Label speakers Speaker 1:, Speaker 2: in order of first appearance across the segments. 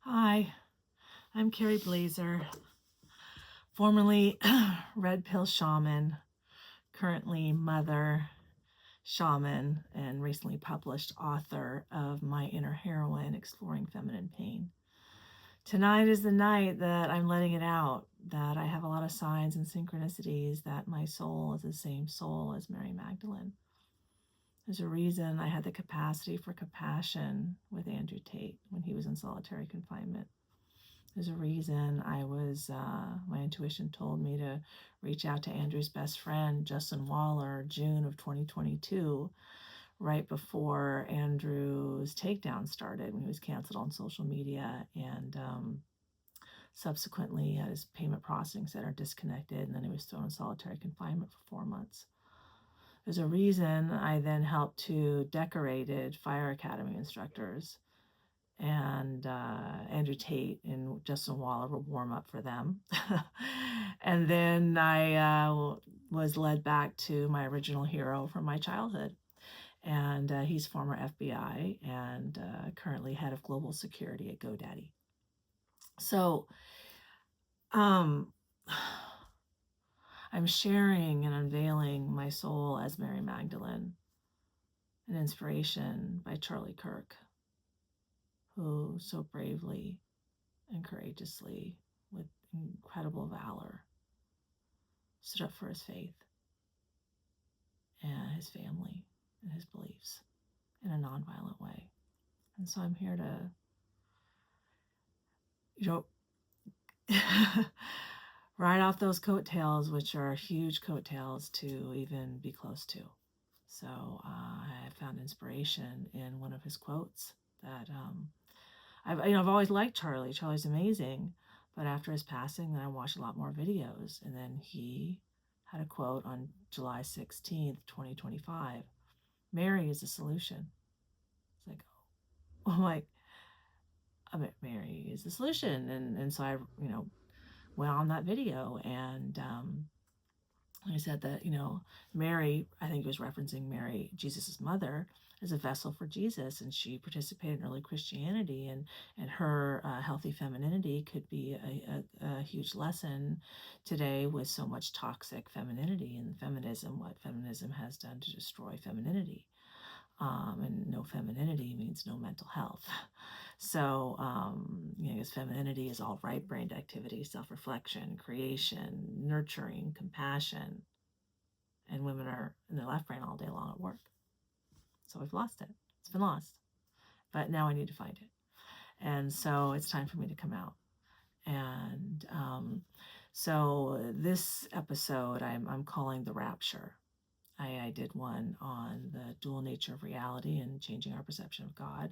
Speaker 1: Hi, I'm Carrie Blazer, formerly Red Pill Shaman, currently mother, shaman, and recently published author of My Inner Heroine, Exploring Feminine Pain. Tonight is the night that I'm letting it out, that I have a lot of signs and synchronicities, that my soul is the same soul as Mary Magdalene. There's a reason I had the capacity for compassion with Andrew Tate when he was in solitary confinement. There's a reason my intuition told me to reach out to Andrew's best friend, Justin Waller, June of 2022, right before Andrew's takedown started when he was canceled on social media and subsequently had his payment processing center disconnected, and then he was thrown in solitary confinement for 4 months. There's a reason I then helped two decorated fire academy instructors, and Andrew Tate and Justin Waller will warm up for them. And then I was led back to my original hero from my childhood. And he's former FBI and currently head of global security at GoDaddy. So I'm sharing and unveiling my soul as Mary Magdalene, an inspiration by Charlie Kirk, who so bravely and courageously, with incredible valor, stood up for his faith and his family and his beliefs in a nonviolent way. And so I'm here to, ride off those coattails, which are huge coattails to even be close to. So I found inspiration in one of his quotes that I've always liked Charlie. Charlie's amazing. But after his passing, then I watched a lot more videos. And then he had a quote on July 16th, 2025. Mary is the solution. It's like, oh, Mary is the solution. And so I, went on that video and I said that, Mary, I think he was referencing Mary, Jesus's mother, as a vessel for Jesus, and she participated in early Christianity, and her healthy femininity could be a huge lesson today with so much toxic femininity and feminism, what feminism has done to destroy femininity. And no femininity means no mental health. So, because femininity is all right-brained activity, self-reflection, creation, nurturing, compassion, and women are in their left brain all day long at work. So we've lost it. It's been lost. But now I need to find it. And so it's time for me to come out. And so this episode I'm calling The Rapture. I did one on the dual nature of reality and changing our perception of God.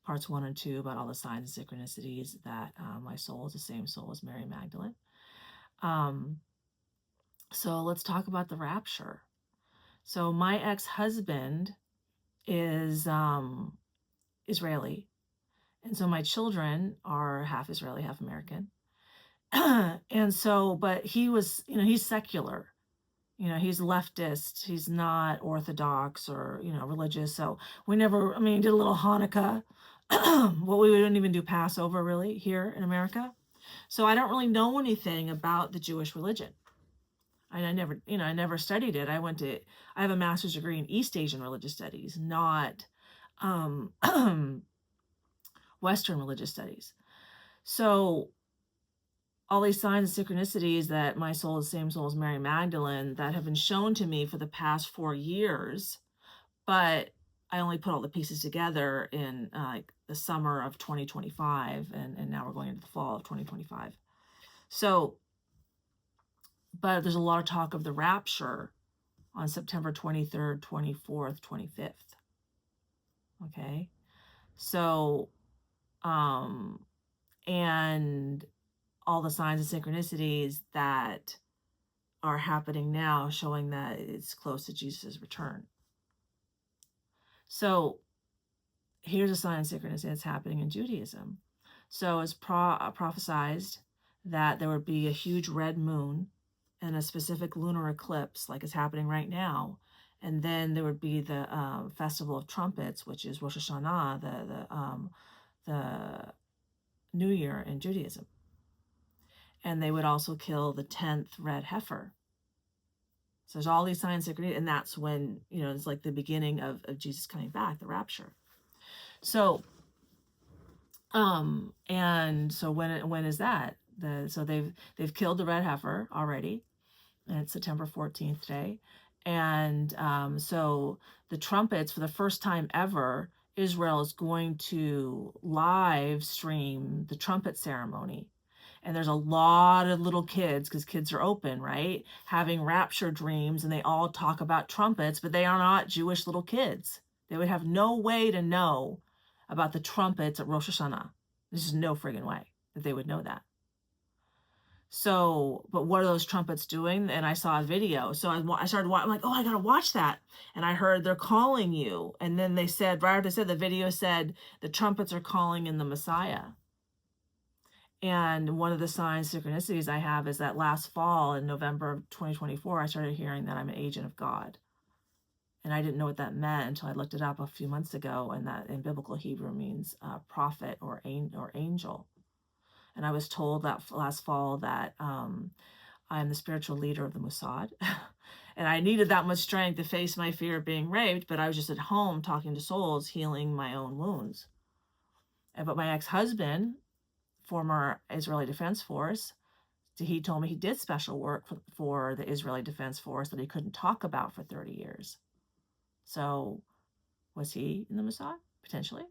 Speaker 1: Parts 1 and 2 about all the signs and synchronicities that my soul is the same soul as Mary Magdalene. So let's talk about the rapture. So my ex-husband is Israeli. And so my children are half Israeli, half American. And so, but he was, he's secular. He's leftist. He's not orthodox or, religious. So we never, he did a little Hanukkah. Well, we wouldn't even do Passover really here in America. So I don't really know anything about the Jewish religion. I never studied it. I have a master's degree in East Asian religious studies, not Western religious studies. So all these signs and synchronicities that my soul is the same soul as Mary Magdalene that have been shown to me for the past 4 years, but I only put all the pieces together in the summer of 2025, and now we're going into the fall of 2025. So, but there's a lot of talk of the rapture on September 23rd, 24th, 25th. Okay. So, and all the signs and synchronicities that are happening now showing that it's close to Jesus' return. So here's a sign and synchronicity that's happening in Judaism. So it's prophesized that there would be a huge red moon and a specific lunar eclipse like is happening right now. And then there would be the Festival of Trumpets, which is Rosh Hashanah, the New Year in Judaism. And they would also kill the 10th red heifer. So there's all these signs, and that's when, it's like the beginning of Jesus coming back, the rapture. So, and so when is that? So they've killed the red heifer already, and it's September 14th day. And so the trumpets, for the first time ever, Israel is going to live stream the trumpet ceremony. And there's a lot of little kids, because kids are open, right? Having rapture dreams, and they all talk about trumpets, but they are not Jewish little kids. They would have no way to know about the trumpets at Rosh Hashanah. There's just no friggin' way that they would know that. So, but what are those trumpets doing? And I saw a video. So I started watching, I'm like, oh, I got to watch that. And I heard they're calling you. And then they said, right after they said, the video said, the trumpets are calling in the Messiah. And one of the signs, synchronicities I have is that last fall in November of 2024, I started hearing that I'm an agent of God. And I didn't know what that meant until I looked it up a few months ago. And that in biblical Hebrew means prophet or angel. And I was told that last fall that I'm the spiritual leader of the Mossad. And I needed that much strength to face my fear of being raped, but I was just at home talking to souls, healing my own wounds. But my ex-husband, former Israeli Defense Force, he told me he did special work for the Israeli Defense Force that he couldn't talk about for 30 years. So was he in the Mossad? Potentially.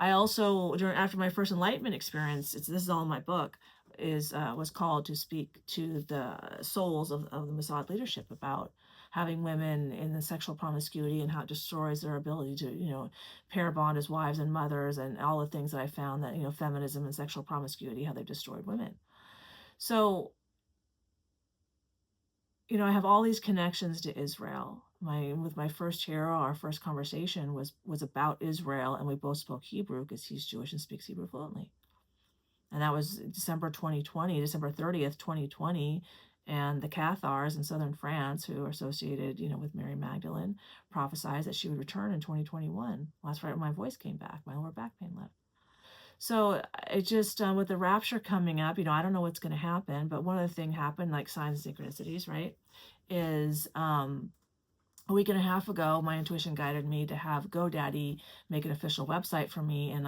Speaker 1: I also, after my first enlightenment experience, this is all in my book, was called to speak to the souls of the Mossad leadership about having women in the sexual promiscuity and how it destroys their ability to, pair bond as wives and mothers, and all the things that I found that, feminism and sexual promiscuity, how they destroyed women. So, I have all these connections to Israel. With my first hero, our first conversation was about Israel, and we both spoke Hebrew because he's Jewish and speaks Hebrew fluently. And that was December 2020, December 30th, 2020. And the Cathars in southern France, who are associated, with Mary Magdalene, prophesied that she would return in 2021. Well, that's right when my voice came back, my lower back pain left. So it just, with the rapture coming up, I don't know what's going to happen, but one of the things happened, like signs and synchronicities, right, is a week and a half ago, my intuition guided me to have GoDaddy make an official website for me, and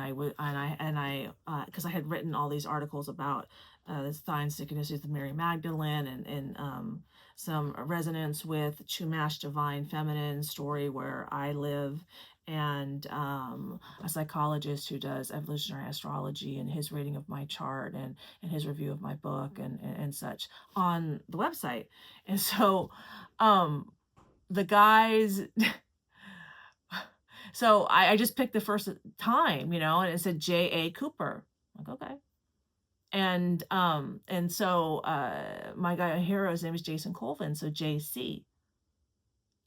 Speaker 1: because I had written all these articles about the signs and synchronicities of Mary Magdalene, and some resonance with Chumash Divine Feminine story where I live, and a psychologist who does evolutionary astrology and his reading of my chart and his review of my book and such on the website. And so the guys, so I just picked the first time, and it said J.A. Cooper. I'm like, okay. And so my guy hero, his name is Jason Colvin, so J.C.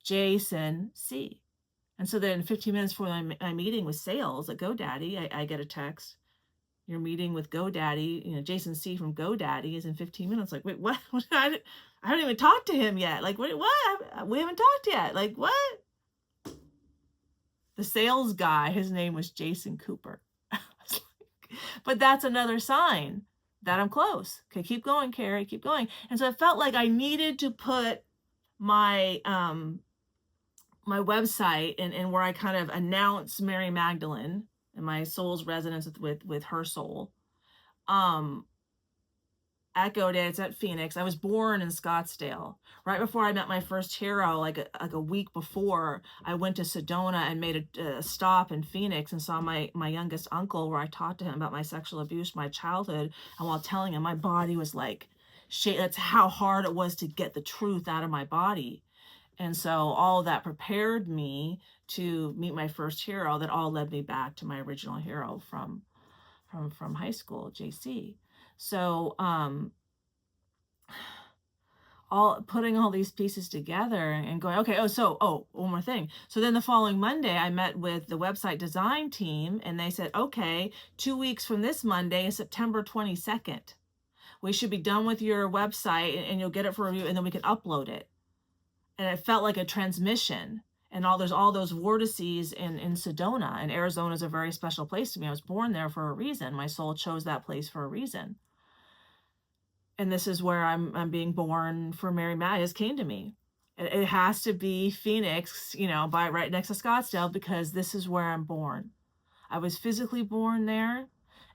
Speaker 1: Jason C. And so then 15 minutes before my meeting with sales at GoDaddy, I get a text. Your meeting with GoDaddy, Jason C. from GoDaddy is in 15 minutes. Like, wait, what? I haven't even talked to him yet. Like, what? We haven't talked yet. Like, what? The sales guy, his name was Jason Cooper. But that's another sign that I'm close. Okay, keep going, Carrie, keep going. And so I felt like I needed to put my my website and where I kind of announce Mary Magdalene and my soul's resonance with her soul. At GoDaddy, it's at Phoenix. I was born in Scottsdale. Right before I met my first hero, like a week before, I went to Sedona and made a stop in Phoenix and saw my youngest uncle, where I talked to him about my sexual abuse, my childhood. And while telling him, my body was like, shit, that's how hard it was to get the truth out of my body. And so all of that prepared me to meet my first hero. That all led me back to my original hero from high school, JC. So putting all these pieces together and going, okay, one more thing. So then the following Monday, I met with the website design team, and they said, okay, 2 weeks from this Monday is September 22nd. We should be done with your website, and you'll get it for review, and then we can upload it. And it felt like a transmission. And there's all those vortices in Sedona, and Arizona is a very special place to me. I was born there for a reason. My soul chose that place for a reason. And this is where I'm being born for Mary Magdalene. It just came to me. It has to be Phoenix, by right next to Scottsdale, because this is where I'm born. I was physically born there,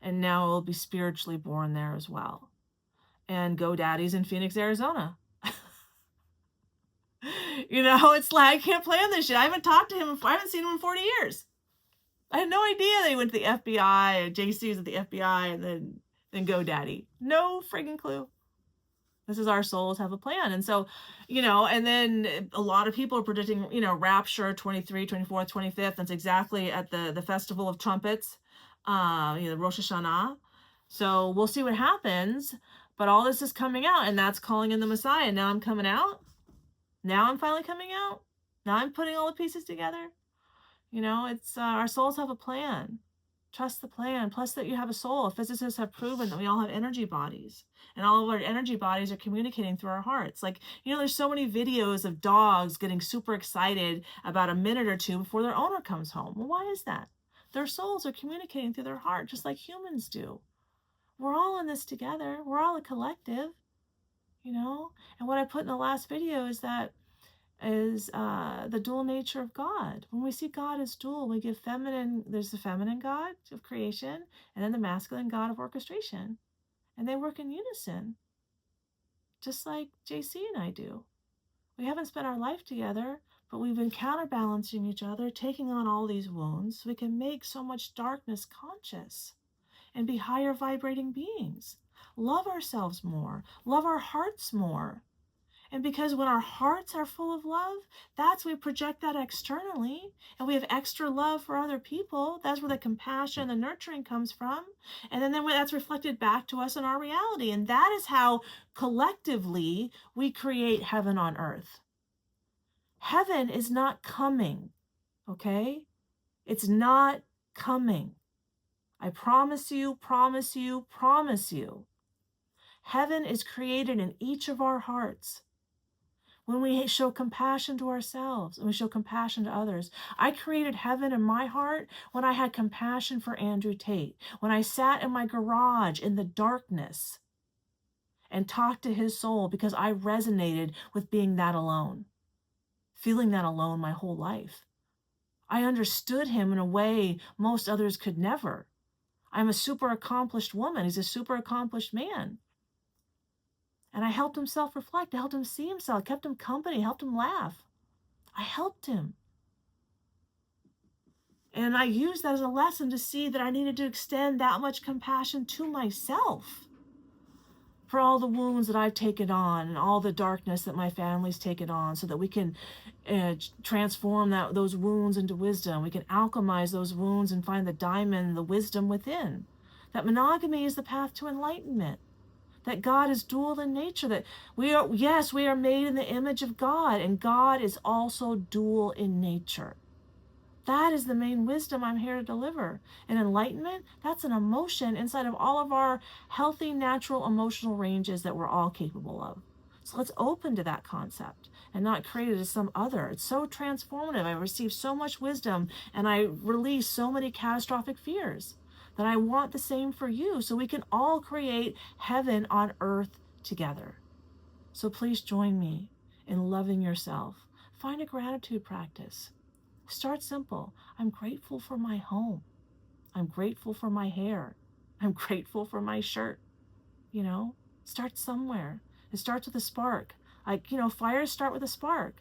Speaker 1: and now I will be spiritually born there as well. And GoDaddy's in Phoenix, Arizona. It's like, I can't plan this shit. I haven't talked to him. I haven't seen him in 40 years. I had no idea that he went to the FBI, JC was at the FBI, and then GoDaddy. No friggin' clue. This is our souls have a plan. And so, and then a lot of people are predicting, rapture 23, 24th, 25th. That's exactly at the Festival of Trumpets, Rosh Hashanah. So we'll see what happens. But all this is coming out, and that's calling in the Messiah. Now I'm coming out. Now I'm finally coming out. Now I'm putting all the pieces together. It's our souls have a plan. Trust the plan. Plus that you have a soul. Physicists have proven that we all have energy bodies. And all of our energy bodies are communicating through our hearts. Like, there's so many videos of dogs getting super excited about a minute or two before their owner comes home. Well, why is that? Their souls are communicating through their heart, just like humans do. We're all in this together. We're all a collective, And what I put in the last video is the dual nature of God. When we see God as dual, we give there's the feminine God of creation, and then the masculine God of orchestration. And they work in unison, just like JC and I do. We haven't spent our life together, but we've been counterbalancing each other, taking on all these wounds, so we can make so much darkness conscious and be higher vibrating beings. Love ourselves more, love our hearts more. And because when our hearts are full of love, that's we project that externally, and we have extra love for other people. That's where the compassion and the nurturing comes from. And then that's reflected back to us in our reality. And that is how collectively we create heaven on earth. Heaven is not coming, okay? It's not coming. I promise you, promise you, promise you. Heaven is created in each of our hearts. When we show compassion to ourselves and we show compassion to others. I created heaven in my heart when I had compassion for Andrew Tate, when I sat in my garage in the darkness and talked to his soul because I resonated with being that alone, feeling that alone my whole life. I understood him in a way most others could never. I'm a super accomplished woman. He's a super accomplished man. And I helped him self-reflect. I helped him see himself, kept him company, helped him laugh. I helped him. And I used that as a lesson to see that I needed to extend that much compassion to myself for all the wounds that I've taken on and all the darkness that my family's taken on, so that we can transform those wounds into wisdom. We can alchemize those wounds and find the diamond, the wisdom within. That monogamy is the path to enlightenment. That God is dual in nature, that we are made in the image of God, and God is also dual in nature. That is the main wisdom I'm here to deliver. And enlightenment, that's an emotion inside of all of our healthy, natural, emotional ranges that we're all capable of. So let's open to that concept and not create it as some other. It's so transformative. I received so much wisdom, and I released so many catastrophic fears. That I want the same for you, so we can all create heaven on earth together. So please join me in loving yourself. Find a gratitude practice. Start simple. I'm grateful for my home. I'm grateful for my hair. I'm grateful for my shirt. Start somewhere. It starts with a spark. Fires start with a spark.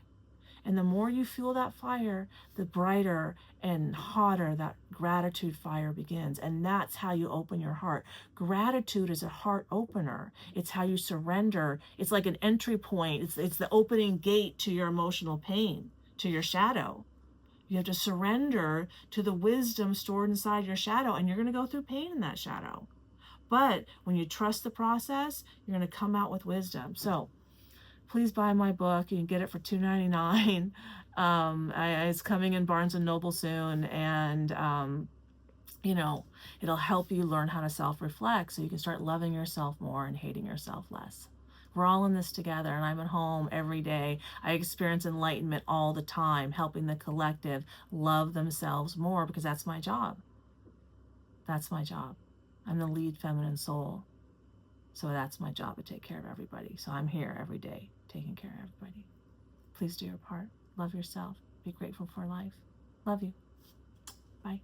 Speaker 1: And the more you fuel that fire, the brighter and hotter that gratitude fire begins. And that's how you open your heart. Gratitude is a heart opener. It's how you surrender. It's like an entry point. It's the opening gate to your emotional pain, to your shadow. You have to surrender to the wisdom stored inside your shadow, and you're going to go through pain in that shadow. But when you trust the process, you're going to come out with wisdom. So please buy my book. You can get it for $2.99. It's coming in Barnes and Noble soon, and it'll help you learn how to self-reflect, so you can start loving yourself more and hating yourself less. We're all in this together, and I'm at home every day. I experience enlightenment all the time, helping the collective love themselves more, because that's my job. That's my job. I'm the lead feminine soul. So that's my job, to take care of everybody. So I'm here every day taking care of everybody. Please do your part. Love yourself. Be grateful for life. Love you. Bye.